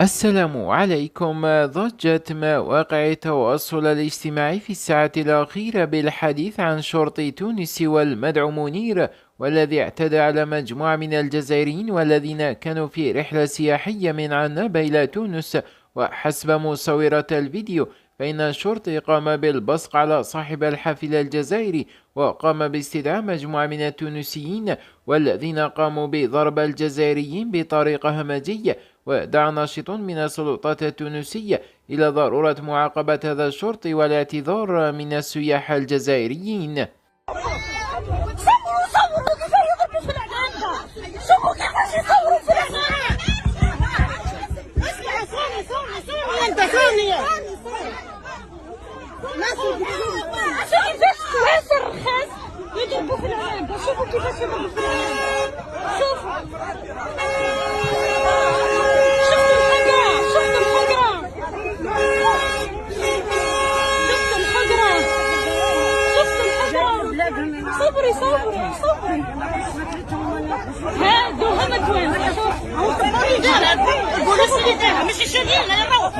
السلام عليكم. ضجت مواقع التواصل الاجتماعي في الساعة الأخيرة بالحديث عن شرطي تونس والمدعو منير، والذي اعتدى على مجموعة من الجزائريين والذين كانوا في رحلة سياحية من عنابة إلى تونس. وحسب مصورة الفيديو فإن الشرطي قام بالبصق على صاحب الحافلة الجزائري، وقام باستدعاء مجموعة من التونسيين والذين قاموا بضرب الجزائريين بطريقة همجية. ودعا ناشط من السلطات التونسية إلى ضرورة معاقبة هذا الشرطي والاعتذار من السياح الجزائريين. يضربوا في العنبة، شوفوا كيفاش يضربوا في العنبة، شوفوا شفتوا الحقرة صبري هادو هما توانسة. شوفوا مش الشريرة يروحوا